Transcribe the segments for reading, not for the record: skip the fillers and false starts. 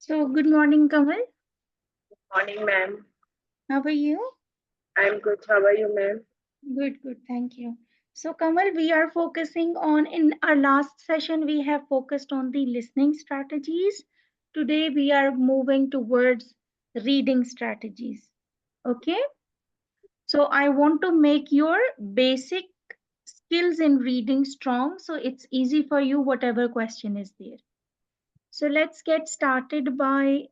So, good morning, Kamal. Morning, ma'am. How are you? I'm good. How are you, ma'am? Good, thank you. So, Kamal, we are focusing on, in our last session, we have focused on the listening strategies. Today, we are moving towards reading strategies. Okay, so I want to make your basic skills in reading strong so it's easy for you, whatever question is there. So let's get started by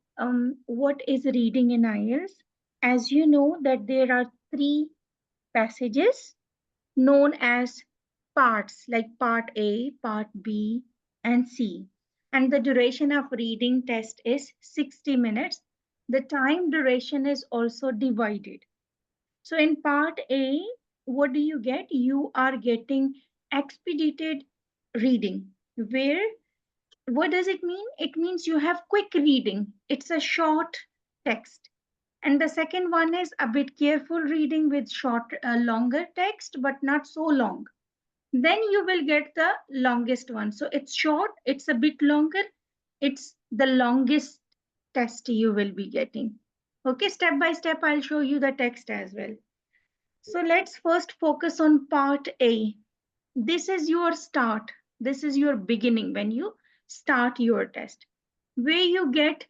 what is reading in IELTS. As you know that there are three passages known as parts like part A, part B and C. And the duration of reading test is 60 minutes. The time duration is also divided. So in part A, what do you get? You are getting expedited reading where what does it mean? It means you have quick reading. It's a short text. And the second one is a bit careful reading with longer text, but not so long. Then you will get the longest one. So it's short, it's a bit longer. It's the longest test you will be getting. Okay, step by step, I'll show you the text as well. So let's first focus on part A. This is your start. This is your beginning when you start your test. Where you get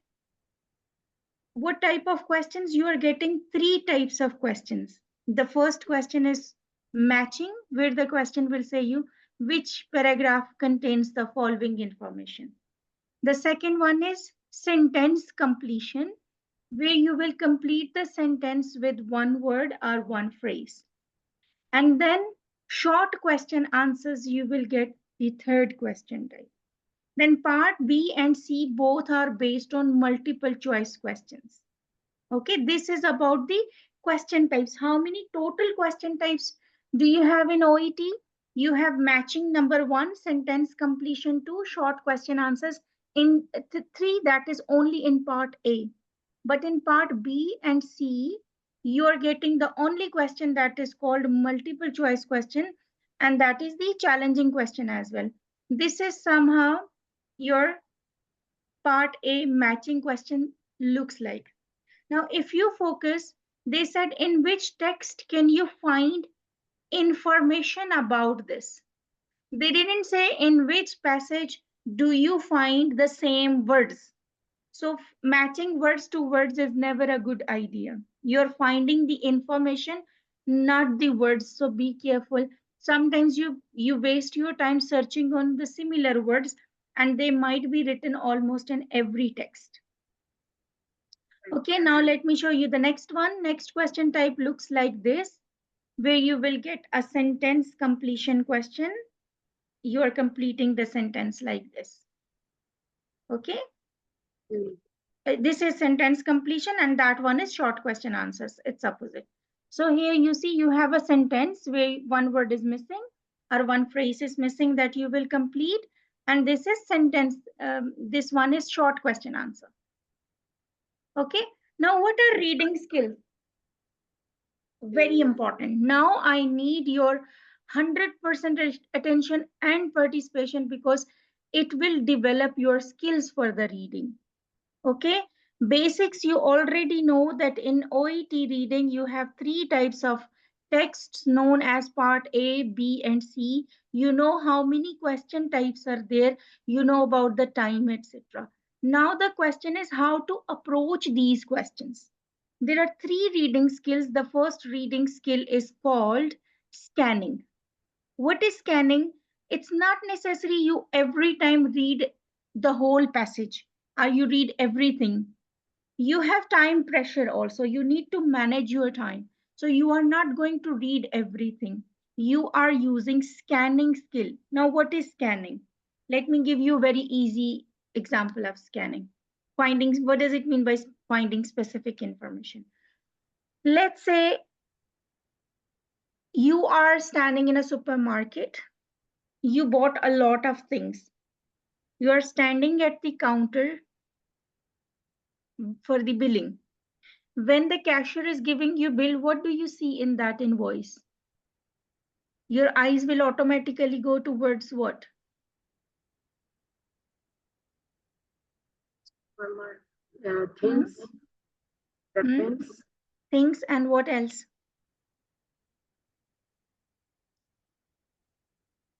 what type of questions? You are getting three types of questions. The first question is matching, where the question will say you which paragraph contains the following information. The second one is sentence completion, where you will complete the sentence with one word or one phrase. And then short question answers, you will get the third question type. Then part B and C both are based on multiple choice questions. Okay, this is about the question types. How many total question types do you have in OET? You have matching number 1, sentence completion 2, short question answers. In 3, that is only in part A. But in part B and C, you are getting the only question that is called multiple choice question, and that is the challenging question as well. This is somehow your part A matching question looks like. Now, if you focus, they said in which text can you find information about this? They didn't say in which passage do you find the same words. So matching words to words is never a good idea. You're finding the information, not the words. So be careful. Sometimes you waste your time searching on the similar words and they might be written almost in every text. Okay, now let me show you the next one. Next question type looks like this, where you will get a sentence completion question. You are completing the sentence like this. Okay. This is sentence completion and that one is short question answers. It's opposite. So here you see you have a sentence where one word is missing or one phrase is missing that you will complete. And this is sentence. This one is short question answer. Okay. Now what are reading skills? Very important. Now I need your 100% attention and participation because it will develop your skills for the reading. Okay, basics, you already know that in OET reading you have three types of texts known as part A, B and C. You know how many question types are there, you know about the time, etc. Now the question is how to approach these questions. There are three reading skills. The first reading skill is called scanning. What is scanning? It's not necessary you every time read the whole passage or you read everything. You have time pressure also. You need to manage your time. So you are not going to read everything. You are using scanning skill. Now, what is scanning? Let me give you a very easy example of scanning. Findings, what does it mean by finding specific information? Let's say you are standing in a supermarket. You bought a lot of things. You are standing at the counter for the billing. When the cashier is giving you bill, what do you see in that invoice? Your eyes will automatically go towards what? Things, the Hmm? things, Things and what else?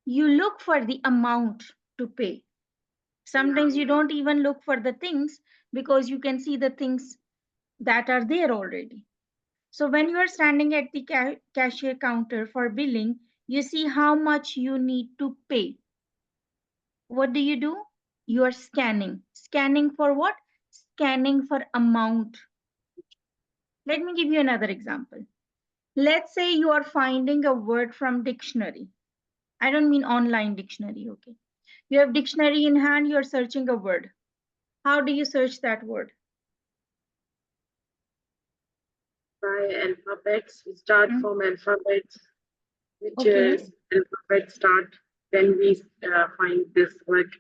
You look for the amount to pay. Sometimes yeah, you don't even look for the things because you can see the things that are there already. So when you are standing at the cashier counter for billing, you see how much you need to pay. What do? You are scanning. Scanning for what? Scanning for amount. Let me give you another example. Let's say you are finding a word from dictionary. I don't mean online dictionary, okay? You have dictionary in hand, you're searching a word. How do you search that word? by alphabets. We start Hmm? from alphabets, which Okay. is alphabet start. Then we find this word.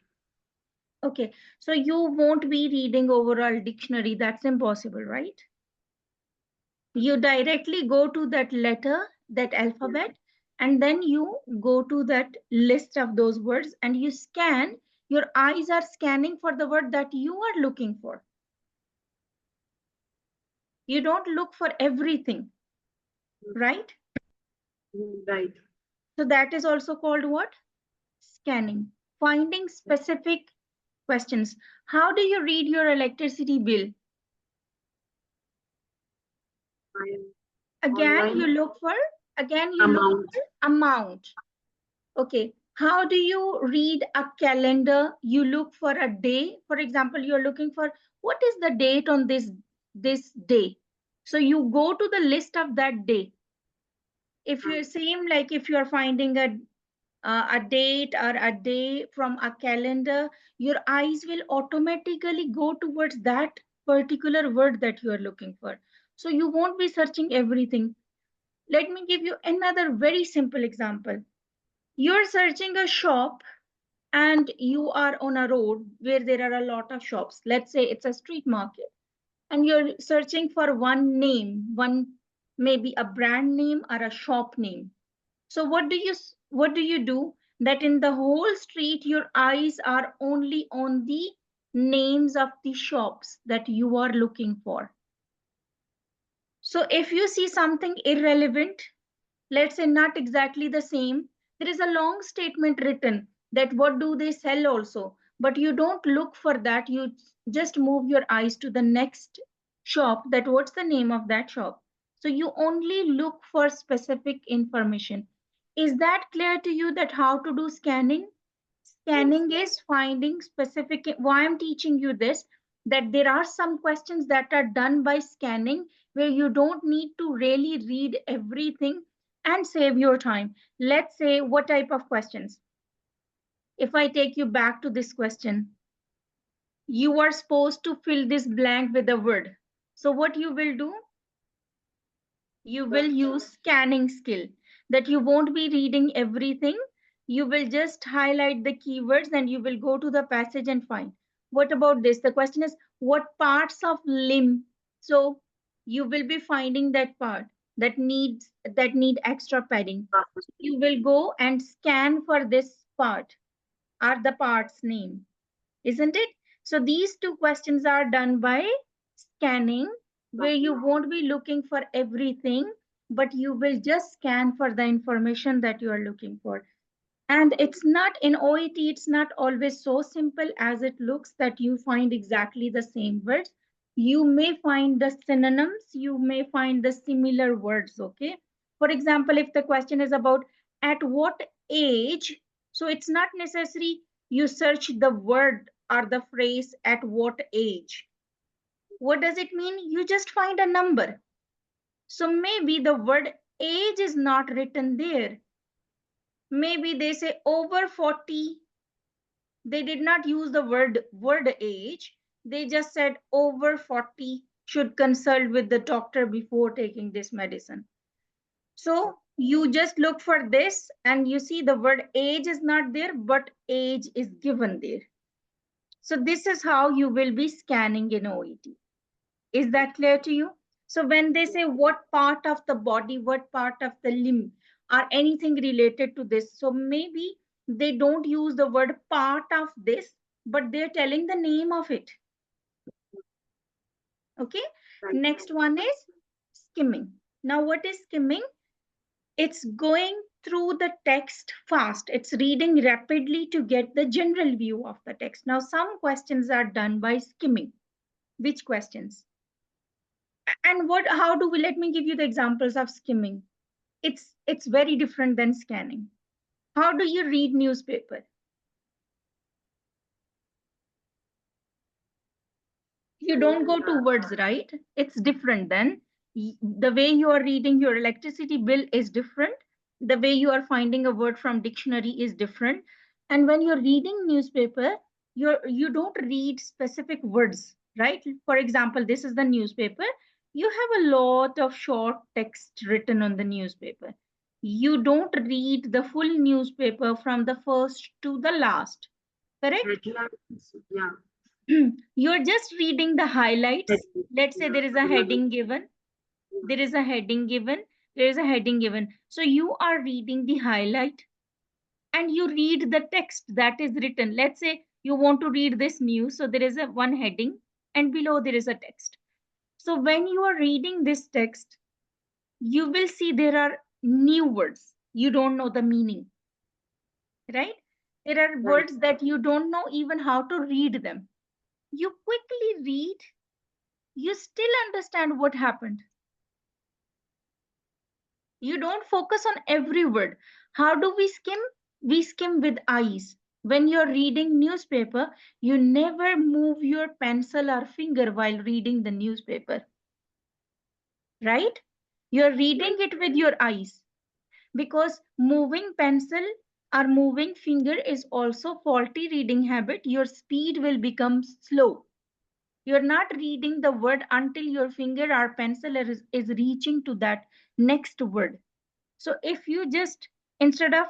Okay. So you won't be reading overall dictionary. That's impossible, right? You directly go to that letter, that Yeah, alphabet, and then you go to that list of those words and you scan. Your eyes are scanning for the word that you are looking for. You don't look for everything, right? right. So that is also called what? Scanning. Finding specific questions. How do you read your electricity bill? Find Again, online you look amount. for amount. Okay. How do you read a calendar? You look for a day. For example, you're looking for what is the date on this day. So you go to the list of that day. If you same like if you're finding a date or a day from a calendar, your eyes will automatically go towards that particular word that you are looking for. So you won't be searching everything. Let me give you another very simple example. You're searching a shop and you are on a road where there are a lot of shops. Let's say it's a street market and you're searching for one name, one maybe a brand name or a shop name. So what do you do that in the whole street your eyes are only on the names of the shops that you are looking for. So if you see something irrelevant, let's say not exactly the same, there is a long statement written that what do they sell also, but you don't look for that, you just move your eyes to the next shop, that what's the name of that shop. So you only look for specific information. Is that clear to you that how to do scanning? Yes, Scanning is finding specific, why I'm teaching you this, that there are some questions that are done by scanning where you don't need to really read everything and save your time. Let's say what type of questions? If I take you back to this question, you are supposed to fill this blank with a word. So what you will do? You will but use scanning skill, that you won't be reading everything. You will just highlight the keywords and you will go to the passage and find. What about this? The question is what parts of limb? So you will be finding that part that need extra padding. So you will go and scan for this part. Are the parts name, isn't it? So these two questions are done by scanning, where you won't be looking for everything, but you will just scan for the information that you are looking for. And it's not in OET, it's not always so simple as it looks that you find exactly the same words. You may find the synonyms, you may find the similar words, okay? For example, if the question is about at what age, so it's not necessary you search the word or the phrase at what age. What does it mean? You just find a number. So maybe the word age is not written there. Maybe they say over 40. They did not use the word age. They just said over 40 should consult with the doctor before taking this medicine. So you just look for this and you see the word age is not there, but age is given there. So this is how you will be scanning in OET. Is that clear to you? So when they say what part of the body, what part of the limb, or anything related to this, so maybe they don't use the word part of this, but they're telling the name of it. Okay. Right. Next one is skimming. Now, what is skimming? It's going through the text fast. It's reading rapidly to get the general view of the text. Now, some questions are done by skimming. Which questions? And what, how do we, let me give you the examples of skimming. It's very different than scanning. How do you read newspaper? You don't go to words, right? It's different then. The way you are reading your electricity bill is different. The way you are finding a word from dictionary is different. And when you're reading newspaper, you don't read specific words, right? For example, this is the newspaper. You have a lot of short text written on the newspaper. You don't read the full newspaper from the first to the last, correct? Yeah. You're just reading the highlights. Let's say there is a heading given, there is a heading given, there is a heading given. So you are reading the highlight and you read the text that is written. Let's say you want to read this news, so there is a one heading and below there is a text. So when you are reading this text, you will see there are new words. You don't know the meaning, right? There are Right. words that you don't know even how to read them. You quickly read, you still understand what happened. You don't focus on every word. How do we skim? We skim with eyes. When you're reading newspaper, you never move your pencil or finger while reading the newspaper, right? You're reading it with your eyes because moving pencil or moving finger is also faulty reading habit. Your speed will become slow. You're not reading the word until your finger or pencil is reaching to that next word. So if you just, instead of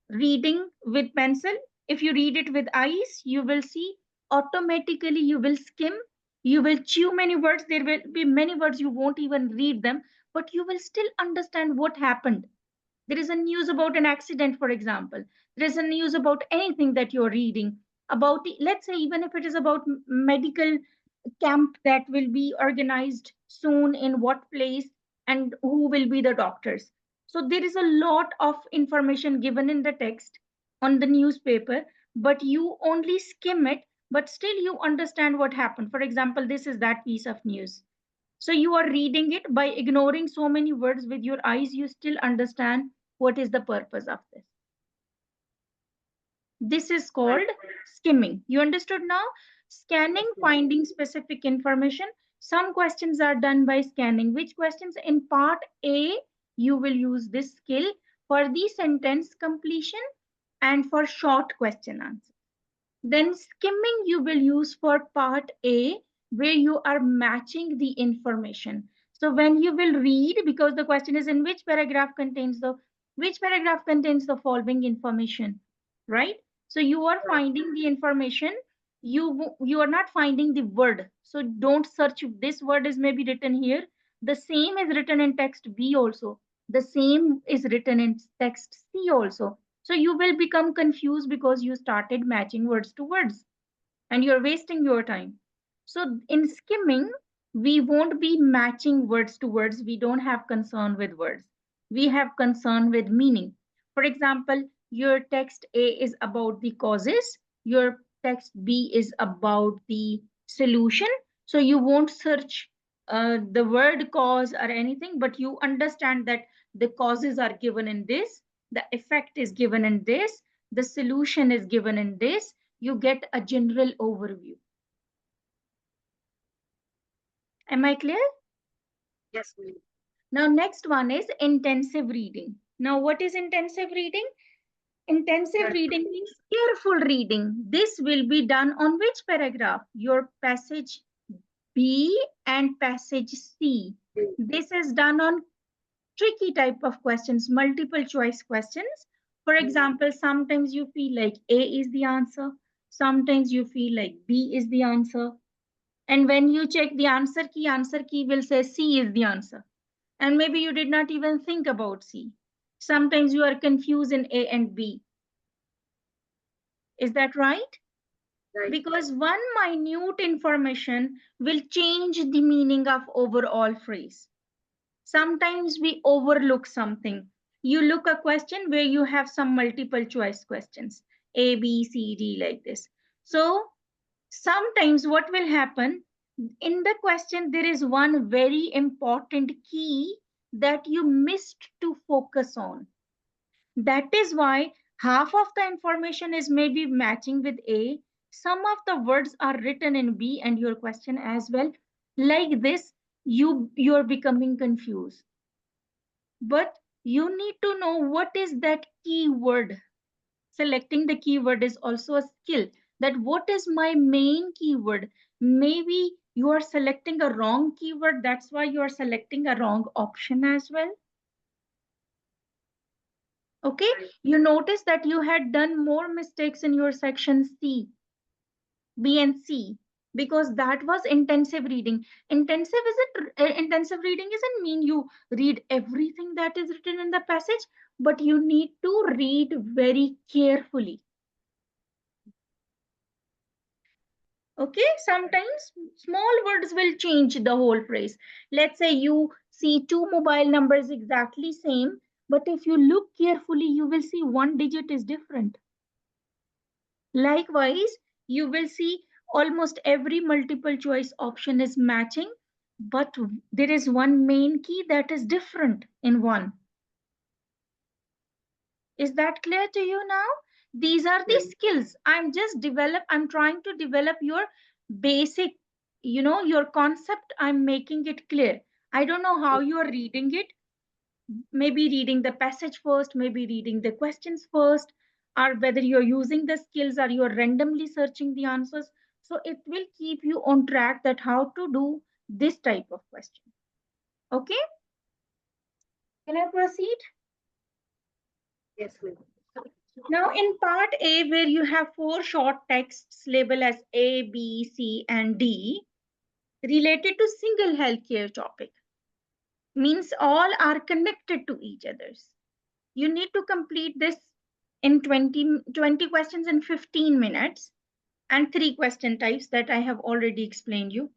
reading with pencil, if you read it with eyes, you will see automatically you will skim, you will chew many words. There will be many words you won't even read them, but you will still understand what happened. There is a news about an accident, for example. There is a news about anything that you're reading about, let's say, even if it is about medical camp that will be organized soon in what place and who will be the doctors. So there is a lot of information given in the text on the newspaper, but you only skim it, but still you understand what happened. For example, this is that piece of news. So you are reading it by ignoring so many words with your eyes, you still understand what is the purpose of this. This is Right. called skimming. You understood now? Scanning, finding specific information. Some questions are done by scanning. Which questions? In part A, you will use this skill for the sentence completion and for short question answer. Then skimming you will use for part A, where you are matching the information. So when you will read, because the question is in which paragraph contains the following information, right? So you are finding the information, you are not finding the word. So don't search, this word is maybe written here. The same is written in text B also. The same is written in text C also. So you will become confused because you started matching words to words and you're wasting your time. So in skimming, we won't be matching words to words. We don't have concern with words. We have concern with meaning. For example, your text A is about the causes, your text B is about the solution. So you won't search the word cause or anything, but you understand that the causes are given in this, the effect is given in this, the solution is given in this. You get a general overview. Am I clear? Yes, ma'am. Now, next one is intensive reading. Now, what is intensive reading? Intensive reading means careful reading. This will be done on which paragraph? Your passage B and passage C. This is done on tricky type of questions, multiple choice questions. For example, sometimes you feel like A is the answer. Sometimes you feel like B is the answer. And when you check the answer key will say C is the answer. And maybe you did not even think about C. Sometimes you are confused in A and B. Is that right? Right. Because one minute information will change the meaning of overall phrase. Sometimes we overlook something. You look a question where you have some multiple choice questions, A, B, C, D, like this. So sometimes what will happen in the question, there is one very important key that you missed to focus on. That is why half of the information is maybe matching with A. Some of the words are written in B and your question as well. Like this, you're becoming confused. But you need to know what is that keyword. Selecting the keyword is also a skill. That what is my main keyword? Maybe you are selecting a wrong keyword. That's why you are selecting a wrong option as well. Okay, Right. you notice that you had done more mistakes in your section C, B and C because that was intensive reading. Intensive reading isn't mean you read everything that is written in the passage, but you need to read very carefully. Okay, sometimes small words will change the whole phrase. Let's say you see two mobile numbers exactly same, but if you look carefully, you will see one digit is different. Likewise, you will see almost every multiple choice option is matching, but there is one main key that is different in one. Is that clear to you now? These are the Right. skills. I'm trying to develop your basic, your concept. I'm making it clear. I don't know how you are reading it. Maybe reading the passage first, maybe reading the questions first, or whether you're using the skills or you're randomly searching the answers. So it will keep you on track that how to do this type of question. Okay, can I proceed? Yes, ma'am. Now in part A, where you have four short texts labeled as A, B, C, and D, related to single healthcare topic, means all are connected to each others. You need to complete this in 20 questions in 15 minutes and three question types that I have already explained you.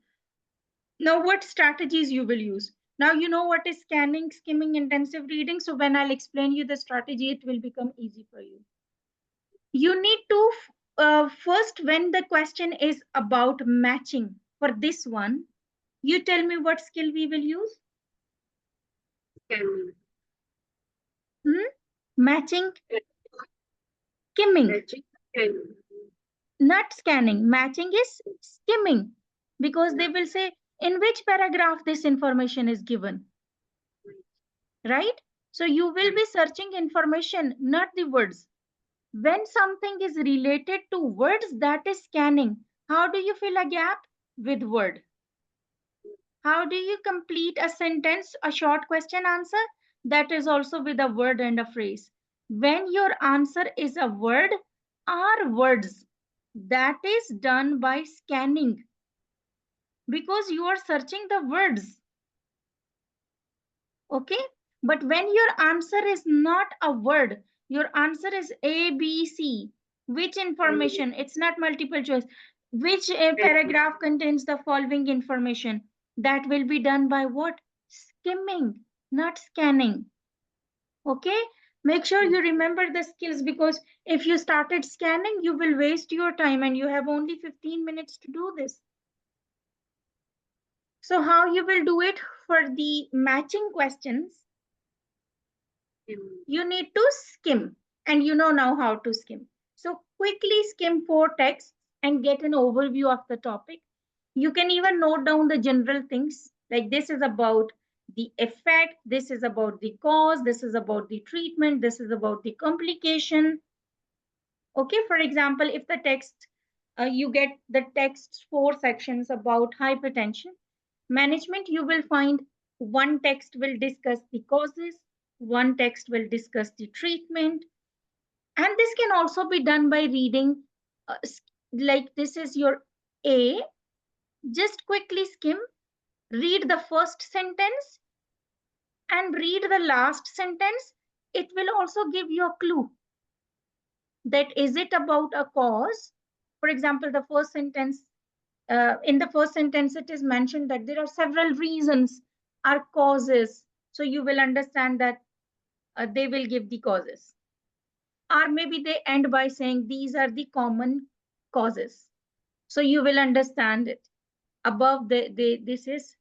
Now, what strategies you will use? Now, you know what is scanning, skimming, intensive reading. So when I'll explain you the strategy, it will become easy for you. You need to first, when the question is about matching for this one, you tell me what skill we will use. Scanning. Hmm? Matching, skimming. Magic. Scanning. Not scanning. Matching is skimming because they will say in which paragraph this information is given, right? So you will Right. be searching information, not the words. When something is related to words, that is scanning. How do you fill a gap? With word. How do you complete a sentence, a short question answer? That is also with a word and a phrase. When your answer is a word or words, that is done by scanning because you are searching the words. Okay, but when your answer is not a word, your answer is A, B, C. Which information? It's not multiple choice. Which Right. paragraph contains the following information? That will be done by what? Skimming, not scanning. Okay, make sure you remember the skills because if you started scanning, you will waste your time and you have only 15 minutes to do this. So how you will do it for the matching questions? You need to skim, and you know now how to skim. So quickly skim four texts and get an overview of the topic. You can even note down the general things like this is about the effect, this is about the cause, this is about the treatment, this is about the complication. Okay, for example, if the text, you get the text four sections about hypertension management, you will find one text will discuss the causes, one text will discuss the treatment, and this can also be done by reading like this is your A. Just quickly skim, read the first sentence and read the last sentence. It will also give you a clue that is it about a cause For example, the first sentence, in the first sentence, it is mentioned that there are several reasons or causes. So you will understand that they will give the causes. Or maybe they end by saying these are the common causes. So you will understand it. Above this is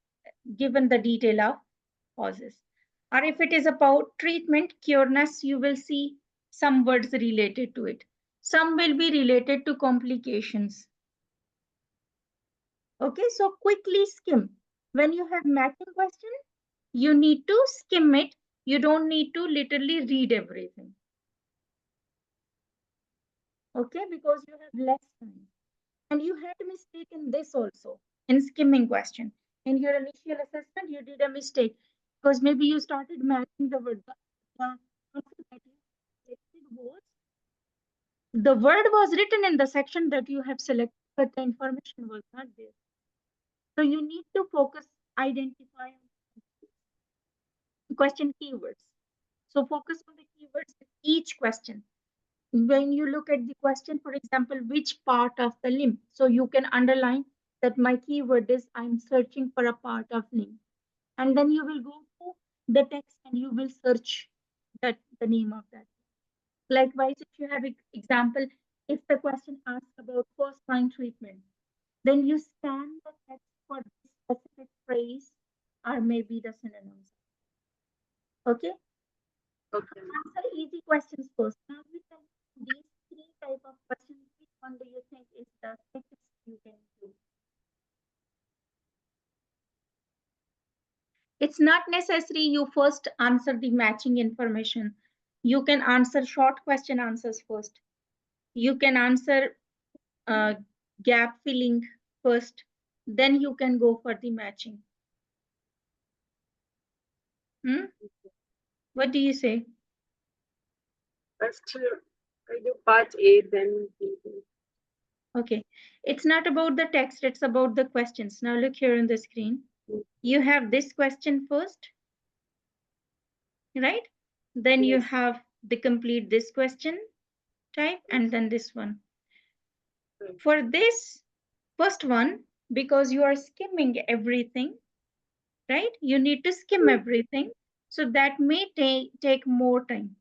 given the detail of causes. Or if it is about treatment, cureness, you will see some words related to it. Some will be related to complications. Okay, so quickly skim. When you have matching question, you need to skim it. You don't need to literally read everything. Okay, because you have less time. And you had a mistake in this also, in skimming question. In your initial assessment, you did a mistake because maybe you started matching the word. The answer that you selected was, the word was written in the section that you have selected, but the information was not there. So you need to focus, identify question keywords. So focus on the keywords in each question. When you look at the question, for example, which part of the limb? So you can underline that my keyword is I'm searching for a part of limb. And then you will go to the text and you will search that the name of that. Likewise, if you have example, if the question asks about first line treatment, then you scan the text for this specific phrase or maybe the synonyms. Okay? Okay. Answer easy questions first. Now we can these three type of questions. Which one do you think is the quickest you can do? It's not necessary you first answer the matching information. You can answer short question answers first. You can answer gap filling first. Then you can go for the matching. What do you say? First, I do part A, then B. Okay, it's not about the text, it's about the questions. Now look here on the screen. You have this question first, right? Then you have the complete this question type and then this one. For this first one, because you are skimming everything, right? You need to skim everything. So that may take more time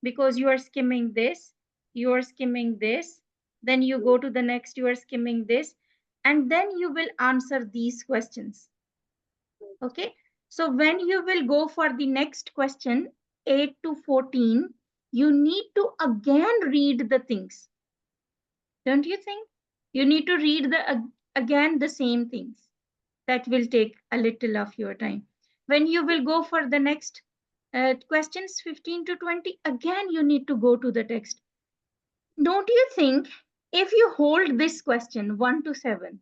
because you are skimming this, you are skimming this, then you go to the next, you are skimming this, and then you will answer these questions. Okay, so when you will go for the next question, 8 to 14, you need to again read the things. Don't you think? You need to read again the same things. That will take a little of your time. When you will go for the next questions 15 to 20, again you need to go to the text. Don't you think if you hold this question 1 to 7,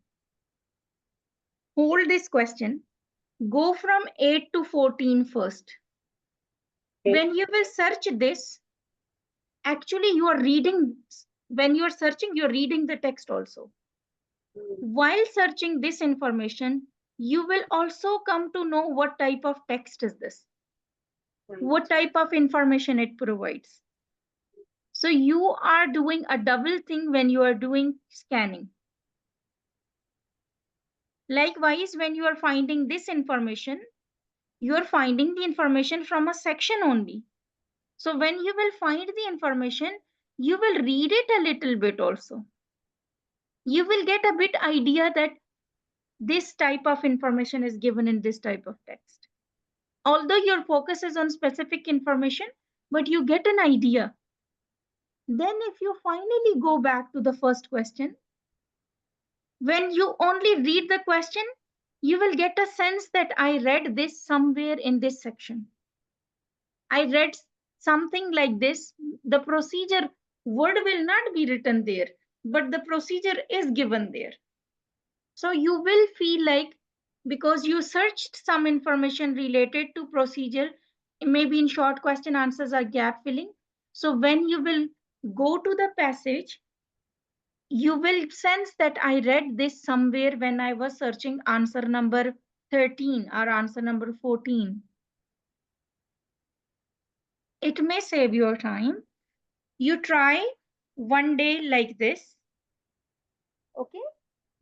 hold this question, go from 8 to 14 first. When you will search this, actually you are reading, when you are searching, you're reading the text also. While searching this information, you will also come to know what type of text is this, what type of information it provides. So you are doing a double thing when you are doing scanning. Likewise, when you are finding this information, you are finding the information from a section only. So when you will find the information, you will read it a little bit also. You will get a bit idea that this type of information is given in this type of text. Although your focus is on specific information, but you get an idea. Then if you finally go back to the first question, when you only read the question, you will get a sense that I read this somewhere in this section. I read something like this. The procedure word will not be written there, but the procedure is given there. So you will feel like, because you searched some information related to procedure, maybe in short question answers or gap filling. So when you will go to the passage, you will sense that I read this somewhere when I was searching answer number 13 or answer number 14. It may save your time. You try one day like this.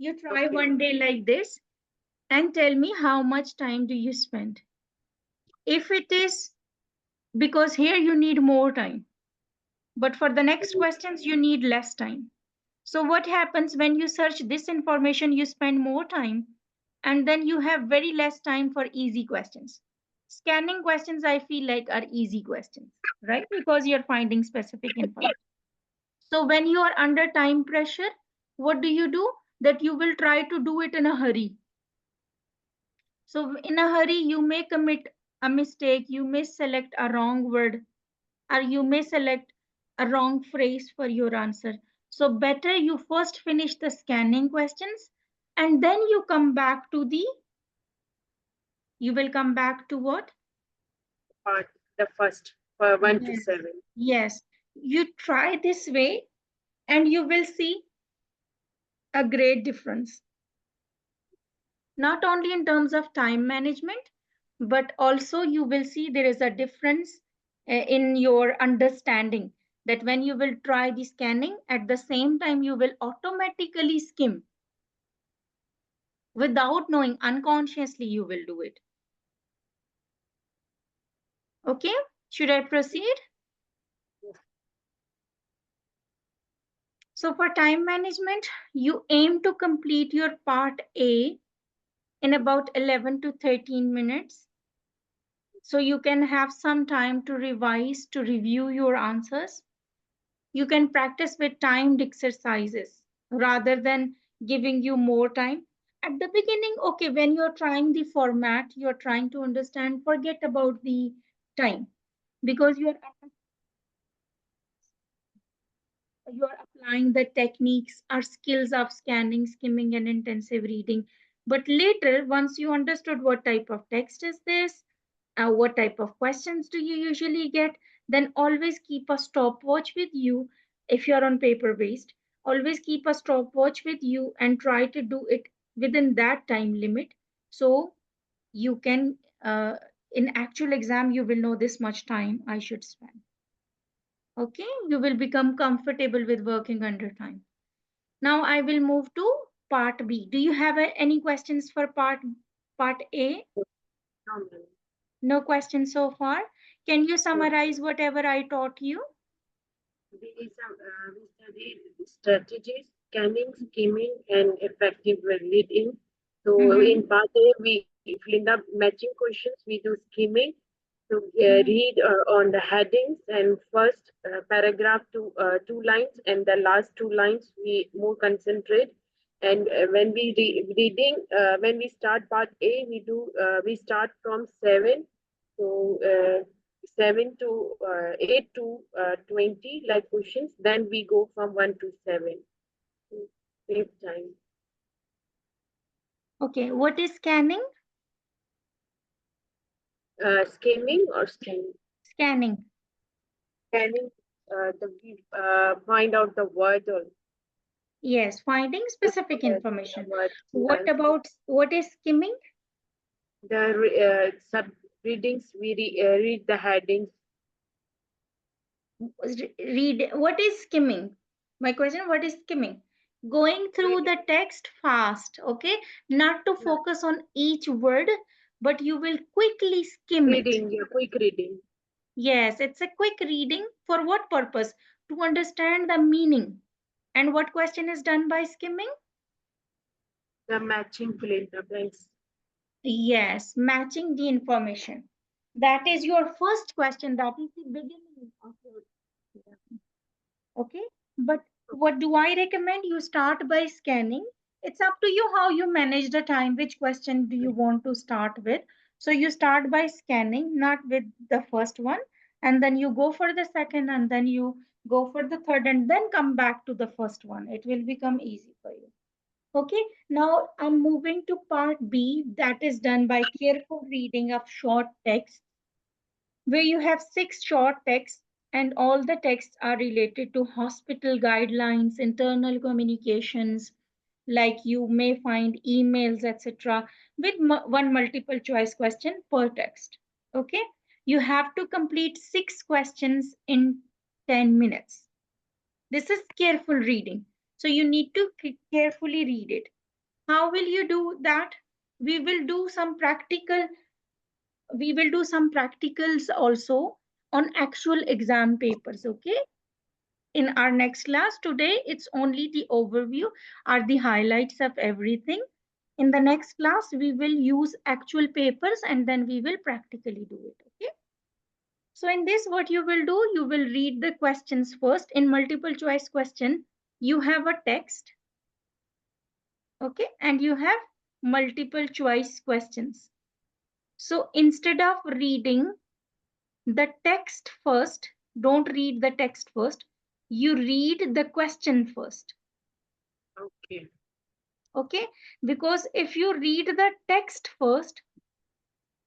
You try Okay. one day like this and tell me how much time do you spend. If it is, because here you need more time, but for the next questions you need less time. So what happens when you search this information, you spend more time and then you have very less time for easy questions. Scanning questions, I feel like, are easy questions, right? Because you're finding specific information. So when you are under time pressure, what do? That you will try to do it in a hurry. So in a hurry, you may commit a mistake, you may select a wrong word, or you may select a wrong phrase for your answer. So better you first finish the scanning questions and then you will come back to what? Part the first for 1 to Yes. 7. Yes. You try this way and you will see a great difference. Not only in terms of time management, but also you will see there is a difference in your understanding, that when you will try the scanning at the same time you will automatically skim without knowing, unconsciously you will do it. Okay, should I proceed? So for time management, you aim to complete your part A in about 11 to 13 minutes, so you can have some time to revise, to review your answers. You can practice with timed exercises rather than giving you more time. At the beginning, okay, when you're trying the format, you're trying to understand, forget about the time, because you're applying the techniques or skills of scanning, skimming, and intensive reading. But later, once you understood what type of text is this, what type of questions do you usually get, then always keep a stopwatch with you. If you're on paper based, always keep a stopwatch with you and try to do it within that time limit, so you can in actual exam you will know this much time I should spend. Okay, you will become comfortable with working under time. Now I will move to part B. Do you have any questions for part A? No, No questions so far. Can you summarize whatever I taught you? we studied strategies, scanning, skimming, and effective reading. So Mm-hmm. in part A, we fill in the matching questions. We do skimming to Mm-hmm. read on the headings and first paragraph to 2 lines, and the last 2 lines we more concentrate. And when we reading, when we start part A, we start from 7. So 8 to 20 like questions. Then we go from 1 to 7 to save time. Okay, what is scanning? Skimming or scanning? Scanning. Scanning, find out the word or Yes, finding specific the information. word What length. about what is skimming? The sub readings we read the headings. Read. What is skimming? My question, what is skimming? Going through the Reading, text fast, okay? Not to yeah, focus on each word, but you will quickly skim it. reading, yeah, quick reading. Yes, it's a quick reading. For what purpose? To understand the meaning. And what question is done by skimming? The matching fill in the blanks. Yes, matching the information. That is your first question. That is the beginning of your lesson. Okay. But what do I recommend? You start by scanning. It's up to you how you manage the time. Which question do you want to start with? So you start by scanning, not with the first one. And then you go for the second, and then you go for the third, and then come back to the first one. It will become easy for you. Okay, now I'm moving to part B, that is done by careful reading of short text, where you have 6 short texts and all the texts are related to hospital guidelines, internal communications, like you may find emails, etc., with one multiple choice question per text. Okay, you have to complete 6 questions in 10 minutes. This is careful reading. So you need to carefully read it. How will you do that? We will do some practical, we will do some practicals also on actual exam papers, okay? In our next class today, it's only the overview, are the highlights of everything. In the next class, we will use actual papers and then we will practically do it, okay? So in this, what you will do, you will read the questions first. In multiple choice question, you have a text, okay? And you have multiple choice questions. So instead of reading the text first, don't read the text first. You read the question first. Okay. Okay? Because if you read the text first,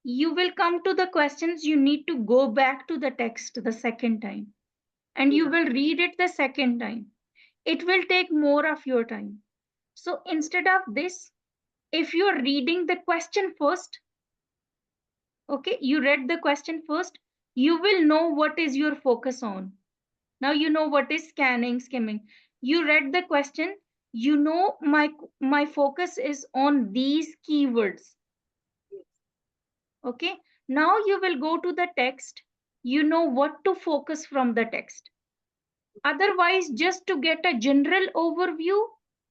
you will come to the questions, you need to go back to the text the second time. And you Yeah. will read it the second time. It will take more of your time. So instead of this, if you're reading the question first, okay, you read the question first, you will know what is your focus on. Now you know what is scanning, skimming. You read the question, you know my focus is on these keywords. Yes. Okay, now you will go to the text, you know what to focus from the text. Otherwise, just to get a general overview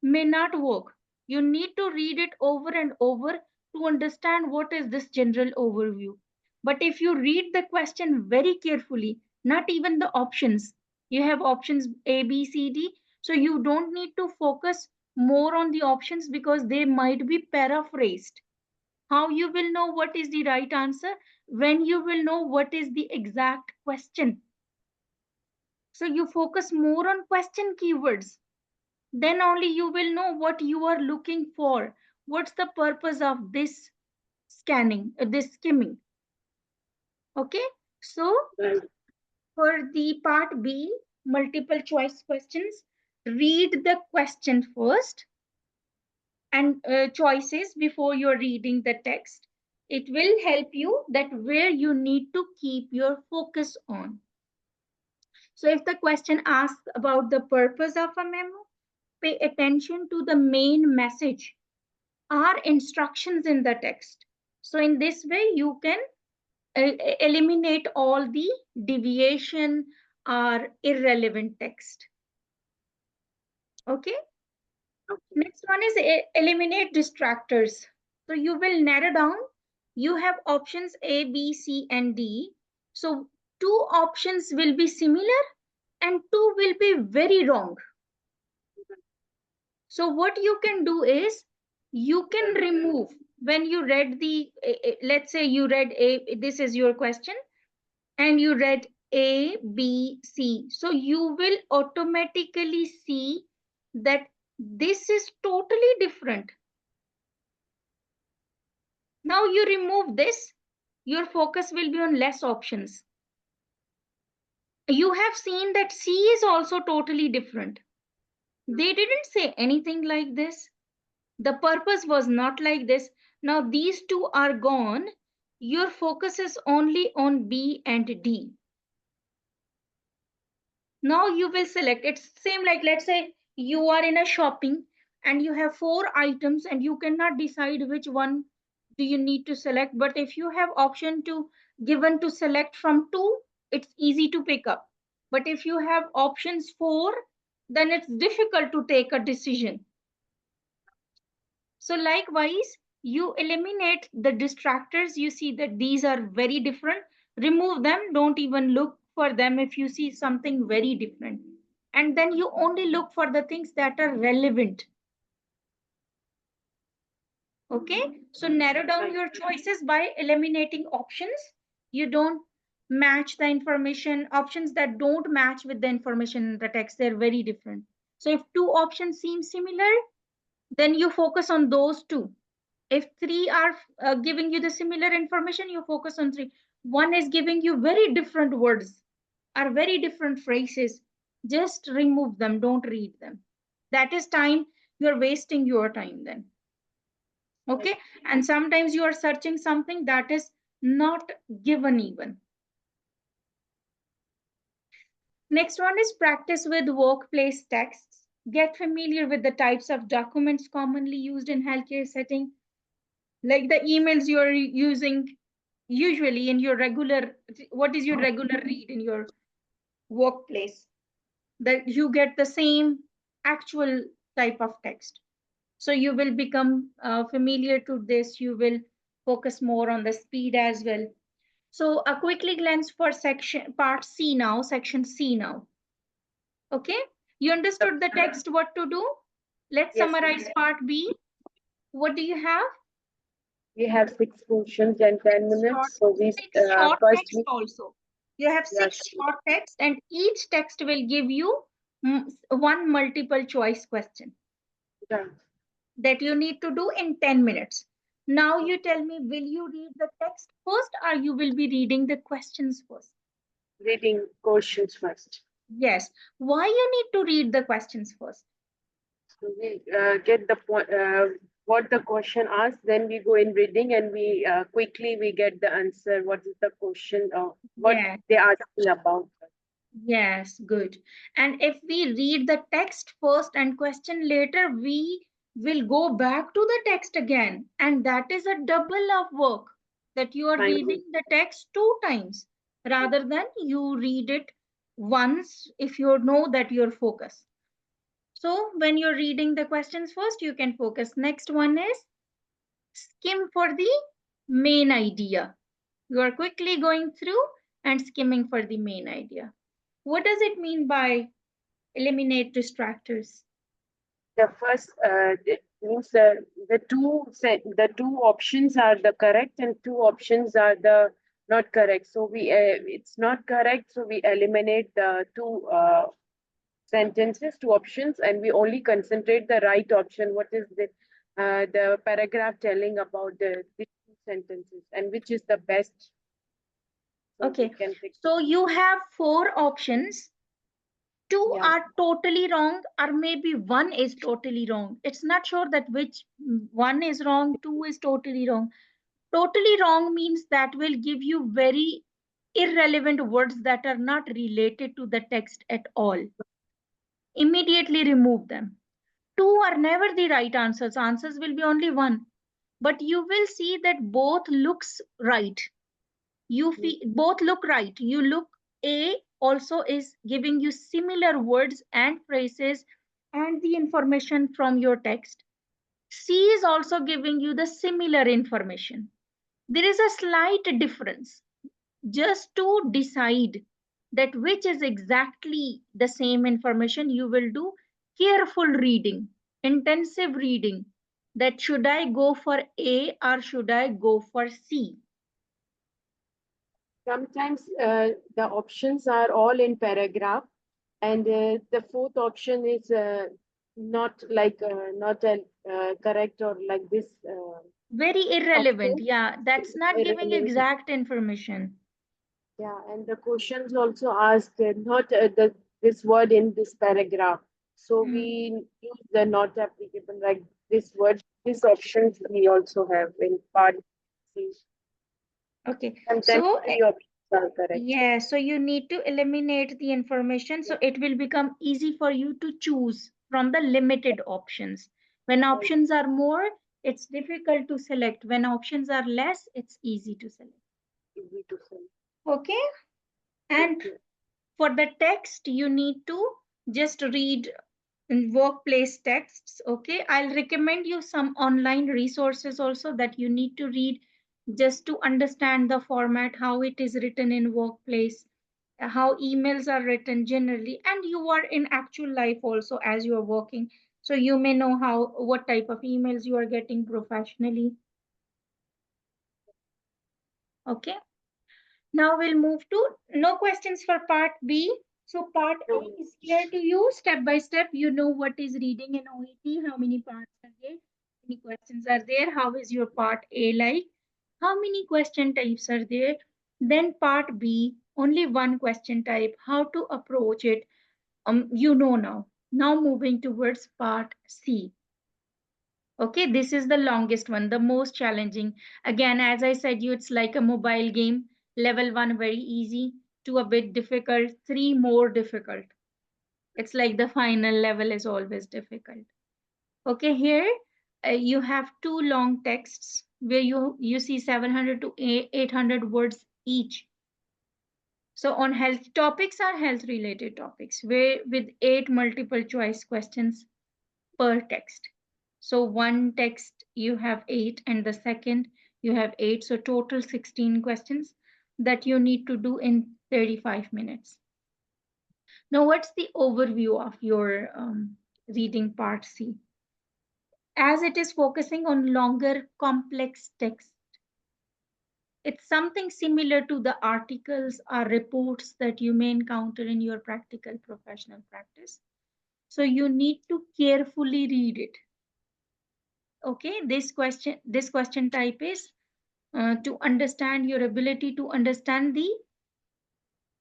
may not work. You need to read it over and over to understand what is this general overview. But if you read the question very carefully, not even the options, you have options A, B, C, D, so you don't need to focus more on the options because they might be paraphrased. How you will know what is the right answer? When you will know what is the exact question. So you focus more on question keywords. Then only you will know what you are looking for. What's the purpose of this scanning, this skimming? Okay. So Right. for the part B, multiple choice questions, read the question first and choices before you're reading the text. It will help you that where you need to keep your focus on. So if the question asks about the purpose of a memo, pay attention to the main message or instructions in the text. So in this way, you can eliminate all the deviation or irrelevant text. Okay. Okay. Next one is eliminate distractors. So you will narrow down. You have options A, B, C, and D. So two options will be similar and two will be very wrong. So what you can do is you can remove when you read the, let's say you read A, this is your question, and you read A, B, C. So you will automatically see that this is totally different. Now you remove this, your focus will be on less options. You have seen that C is also totally different. They didn't say anything like this. The purpose was not like this. Now these two are gone. Your focus is only on B and D. Now you will select. It's same like let's say you are in a shopping and you have four items and you cannot decide which one do you need to select. But if you have option to given to select from two, it's easy to pick up. But if you have options four, then it's difficult to take a decision. So likewise, you eliminate the distractors. You see that these are very different. Remove them. Don't even look for them if you see something very different. And then you only look for the things that are relevant. Okay. So narrow down Right. your choices by eliminating options. You don't match the information, options that don't match with the information in the text. They're very different. So if two options seem similar, then you focus on those two. If three are giving you the similar information, you focus on three. One is giving you very different words or very different phrases. Just remove them, don't read them. That is time, you're wasting your time then. Right. Okay. And sometimes you are searching something that is not given even. Next one is practice with workplace texts. Get familiar with the types of documents commonly used in healthcare setting, like the emails you're using usually in your regular, what is your regular read in your workplace, that you get the same actual type of text. So you will become familiar to this. You will focus more on the speed as well. So a quickly glance for section part C now, section C now. Okay, you understood the text, what to do. Let's Yes, summarize part B. What do you have? we have 6 questions and 10 minutes. Short, So we six short first text we also. You have yes, six short text, and each text will give you one multiple choice question yeah, that you need to do in 10 minutes. Now you tell me, will you read the text first or you will be reading the questions first? reading questions first. Yes. Why you need to read the questions first? So we get the point, what the question asks, then we go in reading and we quickly we get the answer. What is the question or what Yes. they are asking about? Yes, good. And if we read the text first and question later, we will go back to the text again. And that is a double of work, that you are Time. reading the text two times rather than you read it once if you know that you're focused. So when you're reading the questions first, you can focus. Next one is skim for the main idea. You are quickly going through and skimming for the main idea. What does it mean by eliminate distractors? The first it means the two options are the correct and two options are the not correct. So we it's not correct. So we eliminate the two sentences, two options, and we only concentrate the right option. What is the paragraph telling about the two sentences and which is the best? So we Okay, can pick. so you have four options. Two Yeah. are totally wrong, or maybe one is totally wrong. It's not sure that which one is wrong, two is totally wrong. Totally wrong means that will give you very irrelevant words that are not related to the text at all. Immediately remove them. Two are never the right answers. Answers will be only one. But you will see that both looks right. Both look right. You look A also is giving you similar words and phrases and the information from your text. C is also giving you the similar information. There is a slight difference. Just to decide that which is exactly the same information, you will do careful reading, intensive reading, that should I go for A or should I go for C? Sometimes the options are all in paragraph, and the fourth option is not a correct or like this Very irrelevant. option. Yeah, that's not giving Irrelevant. exact information. Yeah, and the questions also ask not this word in this paragraph. So Mm. we use the not applicable like this word. These options we also have in part C. Okay, Sometimes so three options are correct. yeah, so you need to eliminate the information so it will become easy for you to choose from the limited options. When Right, options are more, it's difficult to select. When options are less, it's easy to select. easy to say. Okay, and Okay. for the text, you need to just read in workplace texts. Okay, I'll recommend you some online resources also that you need to read just to understand the format, how it is written in workplace, how emails are written generally, and you are in actual life also as you are working, so you may know how what type of emails you are getting professionally. Okay, now we'll move to no questions for part B. So part A So is clear to you, step by step. You know what is reading in OET, how many parts are there, how many questions are there, how is your part A like, how many question types are there. Then part B, only one question type, how to approach it. You know now. Now moving towards part C. Okay, this is the longest one, the most challenging. Again, as I said you, it's like a mobile game. Level 1 very easy, 2 a bit difficult, 3 more difficult. It's like the final level is always difficult. Okay, here you have two long texts where you see 700 to 800 words each. So on health topics are health related topics where with 8 multiple choice questions per text. So one text you have 8 and the second you have 8. So total 16 questions that you need to do in 35 minutes. Now what's the overview of your reading part C? As it is focusing on longer complex text, it's something similar to the articles or reports that you may encounter in your practical professional practice. So you need to carefully read it. Okay, this question type is to understand your ability to understand the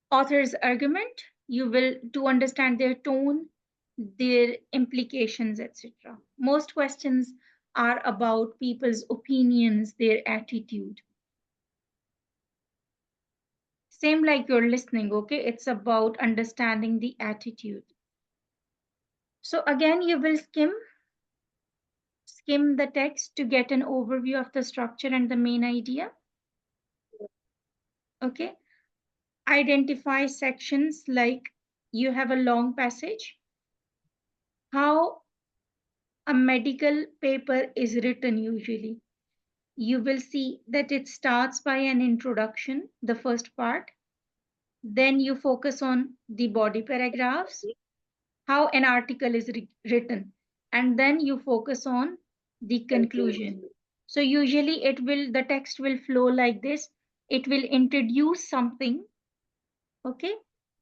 author's argument. You will to understand their tone, their implications, etc. Most questions are about people's opinions, their attitude. Same like you're listening, okay? It's about understanding the attitude. So again, you will skim the text to get an overview of the structure and the main idea. Okay. Identify sections like you have a long passage, how a medical paper is written usually. You will see that it starts by an introduction, the first part. Then you focus on the body paragraphs, how an article is written, and then you focus on the conclusion. So usually the text will flow like this. It will introduce something, okay,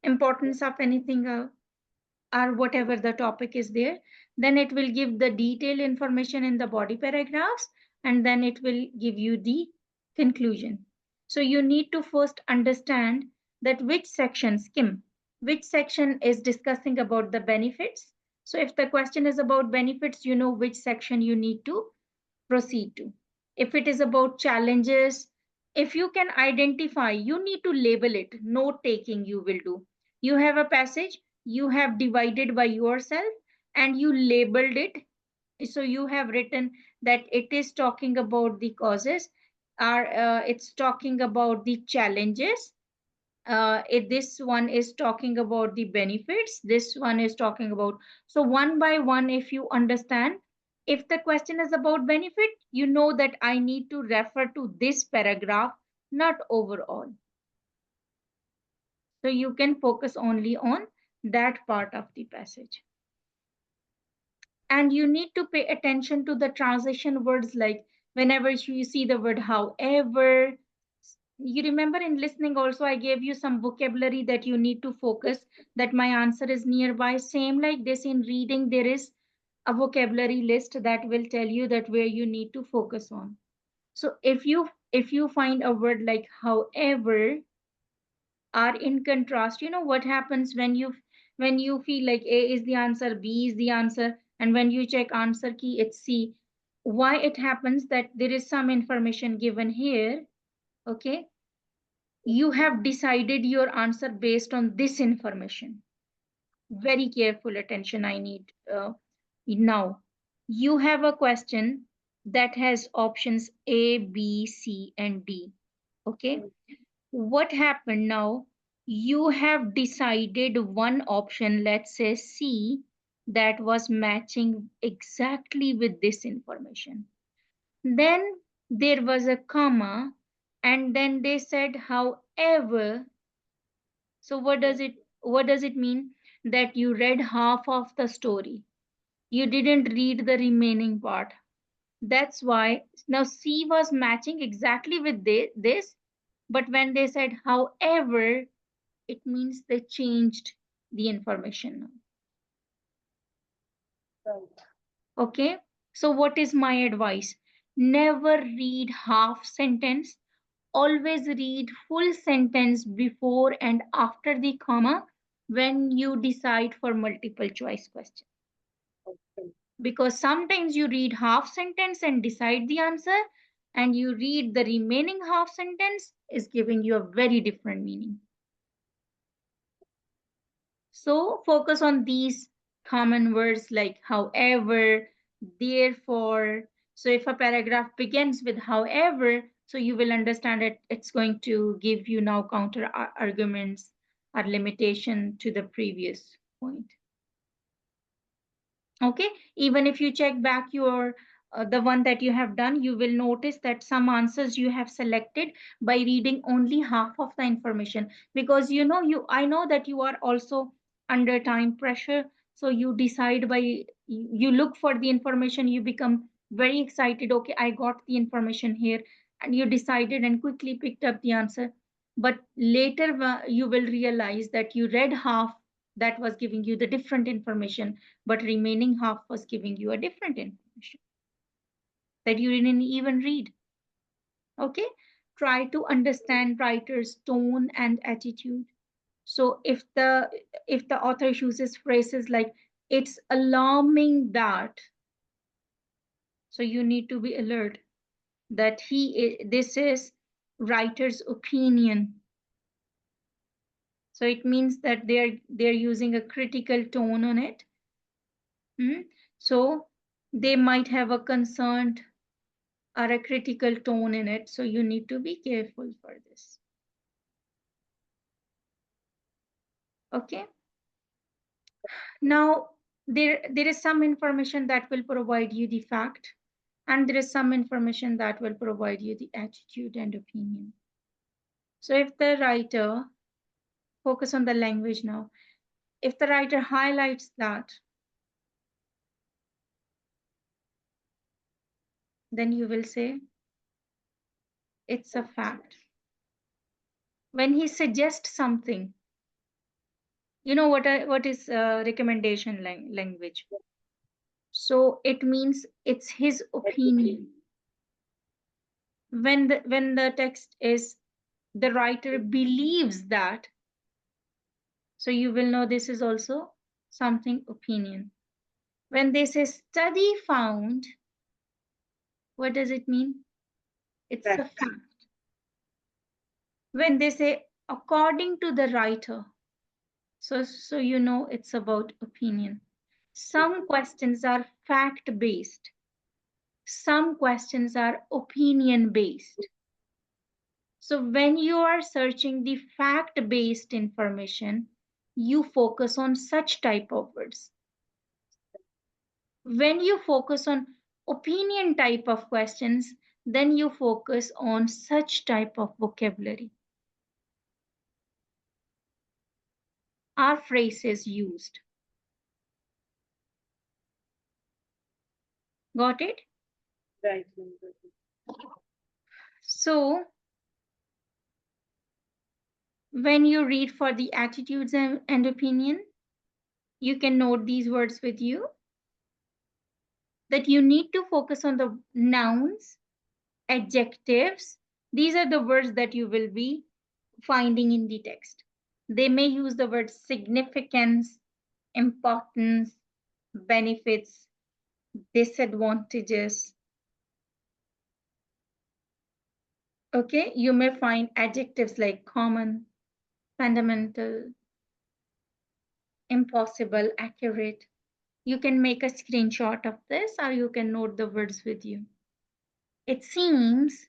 importance of anything or whatever the topic is there. Then it will give the detailed information in the body paragraphs, and then it will give you the conclusion. So you need to first understand that which section, skim, which section is discussing about the benefits. So if the question is about benefits, you know which section you need to proceed to. If it is about challenges, if you can identify, you need to label it. Note taking you will do. You have a passage, you have divided by yourself and you labeled it. So you have written that it is talking about the causes, or it's talking about the challenges. This one is talking about the benefits, this one is talking about. So one by one, if you understand, if the question is about benefit, you know that I need to refer to this paragraph, not overall. So you can focus only on that part of the passage. And you need to pay attention to the transition words, like whenever you see the word however. You remember in listening also I gave you some vocabulary that you need to focus, that my answer is nearby. Same like this in reading, there is a vocabulary list that will tell you that where you need to focus on. So if you find a word like however or in contrast, you know what happens when you feel like A is the answer, B is the answer, and when you check answer key, it's C. Why it happens that there is some information given here, okay? You have decided your answer based on this information. Very careful attention I need. Now, you have a question that has options A, B, C, and D. Okay. What happened now? You have decided one option, let's say C, that was matching exactly with this information. Then there was a comma, and then they said, however. So what does it mean? That you read half of the story. You didn't read the remaining part. That's why now C was matching exactly with this, but when they said however, it means they changed the information. Okay? So what is my advice? Never read half sentence. Always read full sentence before and after the comma when you decide for multiple choice question. Because sometimes you read half sentence and decide the answer, and you read the remaining half sentence is giving you a very different meaning. So focus on these common words like however, therefore. So if a paragraph begins with however, so you will understand it, it's going to give you now counter arguments or limitation to the previous point. Okay, even if you check back your the one that you have done, you will notice that some answers you have selected by reading only half of the information, because I know that you are also under time pressure, so you decide by you look for the information, you become very excited, okay, I got the information here, and you decided and quickly picked up the answer. But later you will realize that you read half that was giving you the different information, but remaining half was giving you a different information that you didn't even read. Okay, try to understand writer's tone and attitude. So if the author uses phrases like it's alarming that, so you need to be alert that this is writer's opinion. So it means that they're using a critical tone on it. So they might have a concerned or a critical tone in it. So you need to be careful for this. Okay. Now, there is some information that will provide you the fact, and there is some information that will provide you the attitude and opinion. So if the writer, focus on the language now, if the writer highlights that, then you will say it's a fact. When he suggests something, what is recommendation language? So it means it's his opinion. When the text is the writer believes that, so you will know this is also something opinion. When they say study found, what does it mean? It's a fact. When they say according to the writer, so you know it's about opinion. Some questions are fact based, some questions are opinion based. So when you are searching the fact based information, you focus on such type of words. When you focus on opinion type of questions, then you focus on such type of vocabulary. Are phrases used? Got it? Right. So when you read for the attitudes and opinion, you can note these words with you, that you need to focus on the nouns, adjectives. These are the words that you will be finding in the text. They may use the word significance, importance, benefits, disadvantages. Okay, you may find adjectives like common, fundamental, impossible, accurate. You can make a screenshot of this or you can note the words with you. It seems,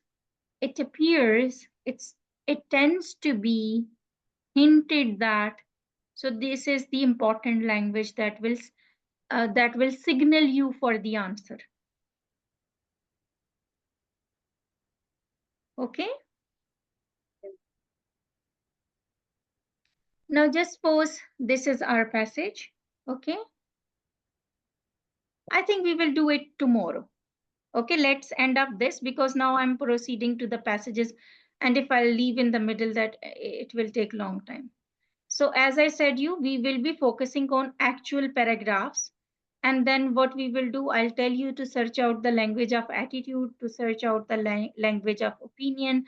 it appears, it tends to be, hinted that. So this is the important language that will signal you for the answer. Okay. Now just suppose this is our passage. Okay. I think we will do it tomorrow. Okay, let's end up this because now I'm proceeding to the passages, and if I leave in the middle, that it will take long time. So as I said we will be focusing on actual paragraphs, and then what we will do, I'll tell you to search out the language of attitude, to search out the language of opinion.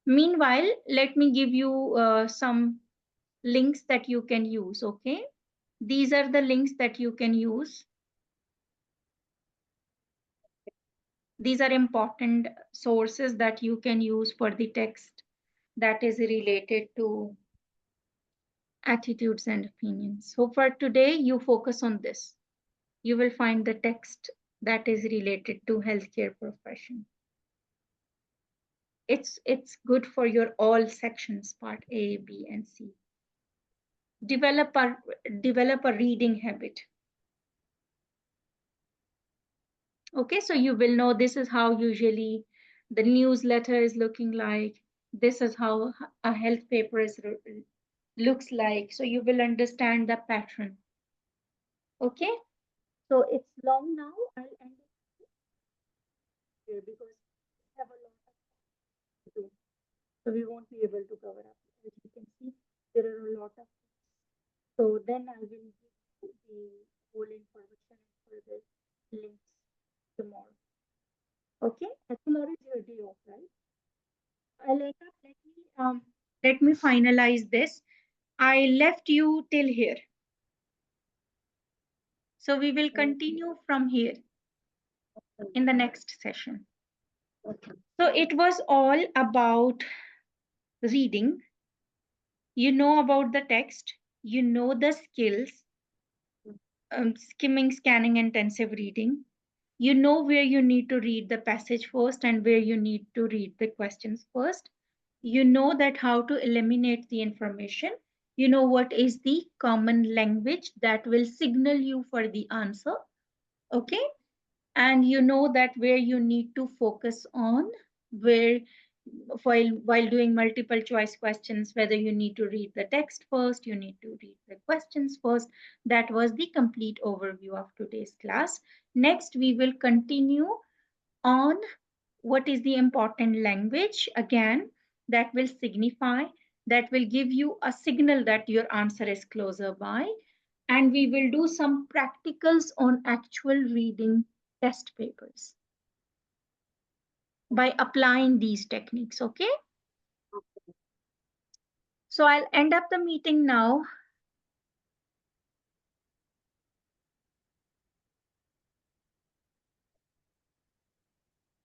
Meanwhile, let me give you some links that you can use. Okay, these are the links that you can use. These are important sources that you can use for the text that is related to attitudes and opinions. So for today, you focus on this. You will find the text that is related to healthcare profession. It's good for your all sections, part A, B, and C. Develop a develop a reading habit. Okay, so you will know this is how usually the newsletter is looking like. This is how a health paper looks like. So you will understand the pattern. Okay, so it's long now. I'll end it here because we have a lot to do. So we won't be able to cover up. As you can see, there are a lot of. So then I will give you the whole information for the links tomorrow. Okay, tomorrow is your day off, right? Let me finalize this. I left you till here. So we will continue from here in the next session. So it was all about reading. You know about the text, you know the skills, skimming, scanning, intensive reading. You know where you need to read the passage first and where you need to read the questions first. You know that how to eliminate the information. You know what is the common language that will signal you for the answer. Okay, and you know that where you need to focus on, where while doing multiple choice questions, whether you need to read the text first, you need to read the questions first. That was the complete overview of today's class. Next we will continue on what is the important language again, that will signify, that will give you a signal that your answer is closer by, and we will do some practicals on actual reading test papers by applying these techniques. Okay, so I'll end up the meeting now.